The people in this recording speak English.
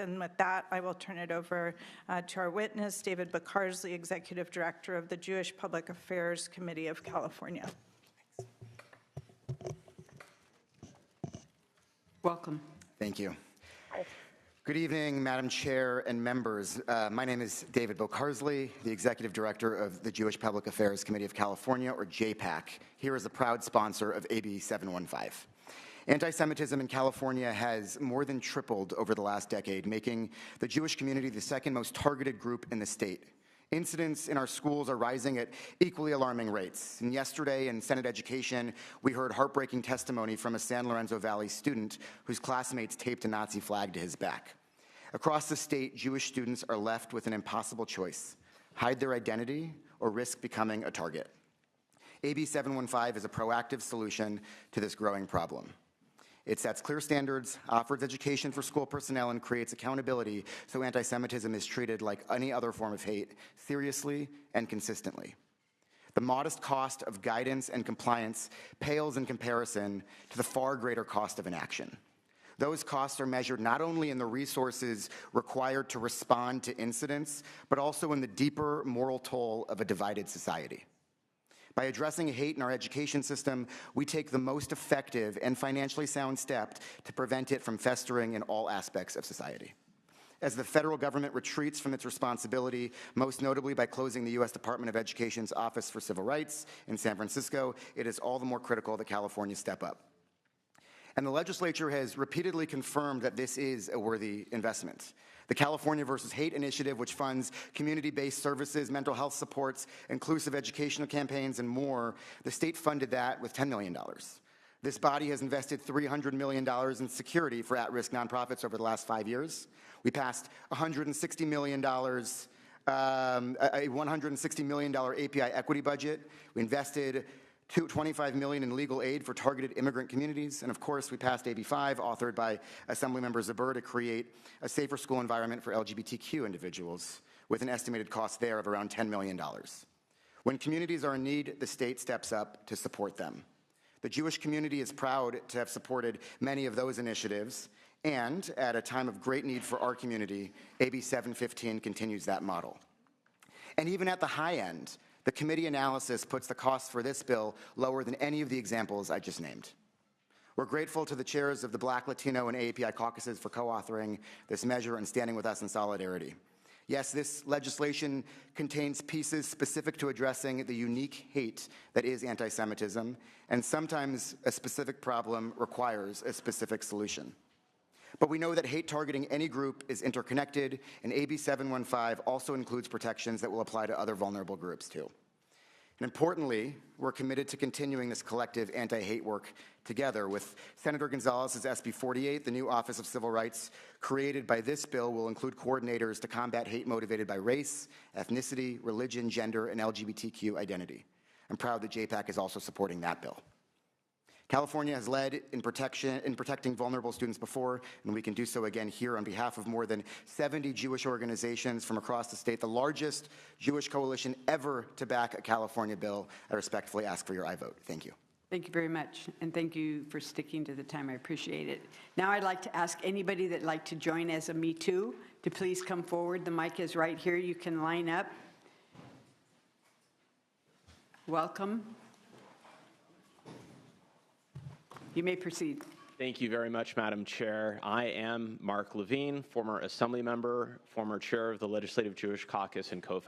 And with that, I will turn it over to our witness, David Bocarsly, Executive Director of the Jewish Public Affairs Committee of California. Welcome. Thank you. Good evening, Madam Chair and members. My name is David Bocarsly, the Executive Director of the Jewish Public Affairs Committee of California, or JPAC, here as a proud sponsor of AB 715. Anti-Semitism in California has more than tripled over the last decade, making the Jewish community the second most targeted group in the state. Incidents in our schools are rising at equally alarming rates. And yesterday in Senate Education, we heard heartbreaking testimony from a San Lorenzo Valley student whose classmates taped a Nazi flag to his back. Across the state, Jewish students are left with an impossible choice: hide their identity or risk becoming a target. AB 715 is a proactive solution to this growing problem. It sets clear standards, offers education for school personnel, and creates accountability so anti-Semitism is treated like any other form of hate, seriously and consistently. The modest cost of guidance and compliance pales in comparison to the far greater cost of inaction. Those costs are measured not only in the resources required to respond to incidents, but also in the deeper moral toll of a divided society. By addressing hate in our education system, we take the most effective and financially sound step to prevent it from festering in all aspects of society. As the federal government retreats from its responsibility, most notably by closing the U.S. Department of Education's Office for Civil Rights in San Francisco, it is all the more critical that California step up. And the legislature has repeatedly confirmed that this is a worthy investment. The California versus Hate Initiative, which funds community-based services, mental health supports, inclusive educational campaigns, and more, the state funded that with $10 million. This body has invested $300 million in security for at-risk nonprofits over the last 5 years. We passed $160 million, a $160 million API equity budget. We invested $25 million in legal aid for targeted immigrant communities. And of course, we passed AB 5, authored by Assemblymember Zabur, to create a safer school environment for LGBTQ individuals, with an estimated cost there of around $10 million. When communities are in need, the state steps up to support them. The Jewish community is proud to have supported many of those initiatives, and at a time of great need for our community, AB 715 continues that model. And even at the high end, the committee analysis puts the cost for this bill lower than any of the examples I just named. We're grateful to the chairs of the Black, Latino, and AAPI caucuses for co-authoring this measure and standing with us in solidarity. Yes, this legislation contains pieces specific to addressing the unique hate that is anti-Semitism, and sometimes a specific problem requires a specific solution. But we know that hate targeting any group is interconnected, and AB 715 also includes protections that will apply to other vulnerable groups too. And importantly, we're committed to continuing this collective anti-hate work together. With Senator Gonzalez's SB 48, the new Office of Civil Rights created by this bill will include coordinators to combat hate motivated by race, ethnicity, religion, gender, and LGBTQ identity. I'm proud that JPAC is also supporting that bill. California has led in protecting vulnerable students before, and we can do so again here on behalf of more than 70 Jewish organizations from across the state, the largest Jewish coalition ever to back a California bill. I respectfully ask for your aye vote. Thank you. Thank you very much, and thank you for sticking to the time. I appreciate it. Now I'd like to ask anybody that'd like to join as a Me Too to please come forward. The mic is right here. You can line up. Welcome. You may proceed. Thank you very much, Madam Chair. I am Mark Levine, former Assembly member, former chair of the Legislative Jewish Caucus, and co-founder